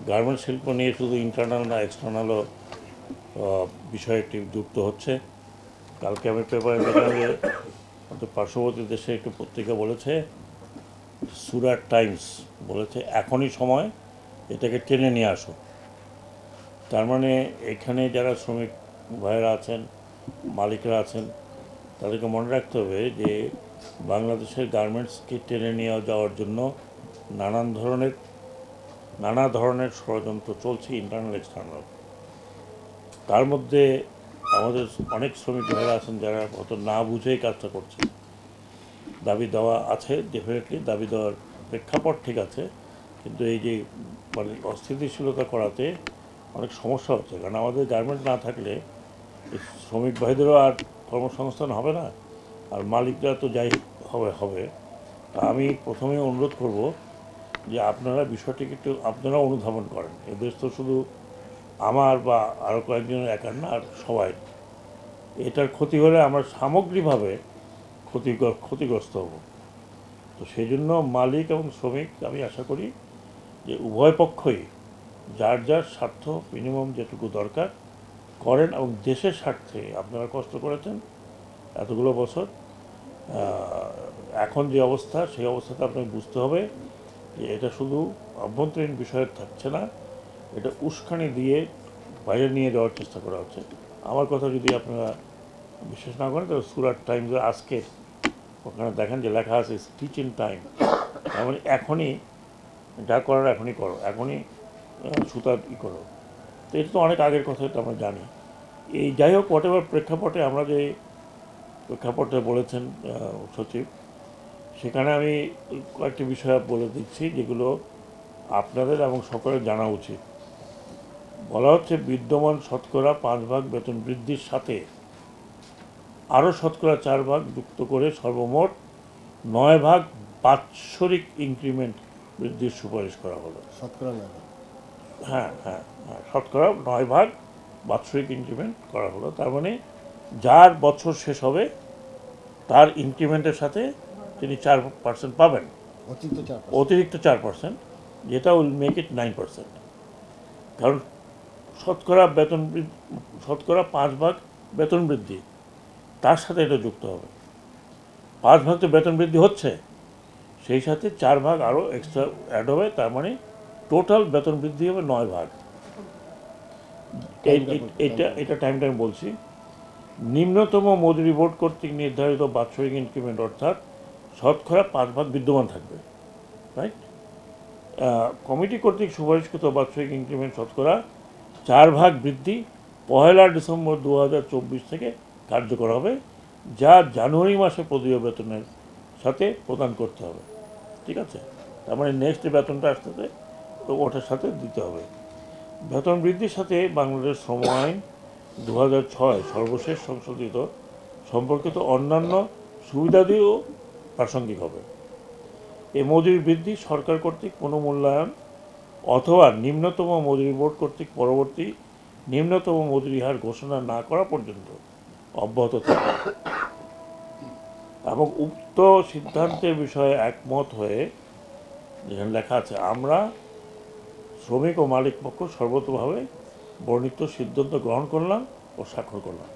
Garments শিল্প নিয়ে শুধু ইন্টারনাল না এক্সটার্নালও বিষয়টি যুক্ত হচ্ছে। কালকে আমি পেপারে দেখলাম যে আমাদের পার্শ্ববর্তী দেশে একটু পত্রিকা বলেছে, সুরাট টাইমস বলেছে এখনই সময় এটাকে টেনে নিয়ে আসো। তার মানে এখানে যারা শ্রমিক ভাইয়েরা আছেন, মালিকরা আছেন, তাদেরকে মনে রাখতে হবে যে বাংলাদেশের গার্মেন্টসকে টেনে নিয়ে যাওয়ার জন্য নানা ধরনের ষড়যন্ত্র চলছে, ইন্টারনাল এক্সটার্নাল। তার মধ্যে আমাদের অনেক শ্রমিক ভাইয়েরা আছেন যারা হয়তো না বুঝেই কাজটা করছে। দাবি দেওয়া আছে, ডেফিনেটলি দাবি দেওয়ার প্রেক্ষাপট ঠিক আছে, কিন্তু এই যে মানে অস্থিতিশীলতা করাতে অনেক সমস্যা হচ্ছে। কারণ আমাদের গার্মেন্ট না থাকলে এই শ্রমিক ভাইদেরও আর কর্মসংস্থান হবে না, আর মালিকরা তো যাই হবে। আমি প্রথমে অনুরোধ করব যে আপনারা বিষয়টিকে একটু আপনারা অনুধাবন করেন। এদেশ তো শুধু আমার বা আরও কয়েকজনের একার না, আর সবাই। এটার ক্ষতি হলে আমরা সামগ্রিকভাবে ক্ষতিগ্রস্ত হব। তো সেই জন্য মালিক এবং শ্রমিক আমি আশা করি যে উভয় পক্ষই যার যার স্বার্থ মিনিমাম যেটুকু দরকার করেন, এবং দেশের স্বার্থে আপনারা কষ্ট করেছেন এতগুলো বছর। এখন যে অবস্থা, সেই অবস্থাতে আপনাকে বুঝতে হবে যে এটা শুধু অভ্যন্তরীণ বিষয়ে থাকছে না, এটা উস্কানি দিয়ে বাইরে নিয়ে যাওয়ার চেষ্টা করা হচ্ছে। আমার কথা যদি আপনারা বিশ্বাস না করেন তাহলে সুরাট টাইমসের আজকের ওখানে দেখেন যে লেখা আছে স্পিচ ইন টাইম। তার মানে এখনই যা করার এখনই করো, এখনই সুতার করো। তো এটা তো অনেক আগের কথা, এটা আমরা জানি। এই যাই হোক, হোয়াট এভার প্রেক্ষাপটে আমরা যে প্রেক্ষাপটে বলেছেন সচিব, সেখানে আমি কয়েকটি বিষয় বলে দিচ্ছি যেগুলো আপনাদের এবং সকলের জানা উচিত। বলা হচ্ছে বিদ্যমান শতকরা 5 ভাগ বেতন বৃদ্ধির সাথে আরও শতকরা 4 ভাগ যুক্ত করে সর্বমোট 9 ভাগ বাৎসরিক ইনক্রিমেন্ট বৃদ্ধির সুপারিশ করা হলো। হ্যাঁ হ্যাঁ হ্যাঁ, শতকরা 9 ভাগ বাৎসরিক ইনক্রিমেন্ট করা হলো। তার মানে যার বছর শেষ হবে তার ইনক্রিমেন্টের সাথে তিনি 4% পাবেন, অতিরিক্ত 4%, যেটা উইল মেক ইট 9%। কারণ শতকরা 5 ভাগ বেতন বৃদ্ধি, তার সাথে এটা যুক্ত হবে। 5 ভাগ তো বেতন বৃদ্ধি হচ্ছে, সেই সাথে 4 ভাগ আরও এক্সট্রা অ্যাড হবে। তার মানে টোটাল বেতন বৃদ্ধি হবে 9 ভাগ। এটা টাইমটা আমি বলছি। নিম্নতম মজুরি বোর্ড কর্তৃক নির্ধারিত বাৎসরিক ইনক্রিমেন্ট অর্থাৎ শতকরা 5 ভাগ বিদ্যমান থাকবে, রাইট। কমিটি কর্তৃক সুপারিশকৃত বাৎসরিক ইনক্রিমেন্ট শতকরা 4 ভাগ বৃদ্ধি 1 ডিসেম্বর 2024 থেকে কার্যকর হবে, যা জানুয়ারি মাসে প্রদীয় বেতনের সাথে প্রদান করতে হবে। ঠিক আছে, তার মানে নেক্সট যে বেতনটা আসতেছে ওটার সাথে দিতে হবে। বেতন বৃদ্ধির সাথে বাংলাদেশ শ্রম আইন 2006 সর্বশেষ সংশোধিত সম্পর্কিত অন্যান্য সুবিধাদিও প্রাসঙ্গিক হবে। এই মজুরি বৃদ্ধি সরকার কর্তৃক পুনর্মূল্যায়ন অথবা নিম্নতম মজুরি বোর্ড কর্তৃক পরবর্তী নিম্নতম মজুরি হার ঘোষণা না করা পর্যন্ত অব্যাহত থাকবে। এবং উক্ত সিদ্ধান্তের বিষয়ে একমত হয়ে যেখানে লেখা আছে, আমরা শ্রমিক ও মালিক পক্ষ সর্বতোভাবে বর্ণিত সিদ্ধান্ত গ্রহণ করলাম ও স্বাক্ষর করলাম।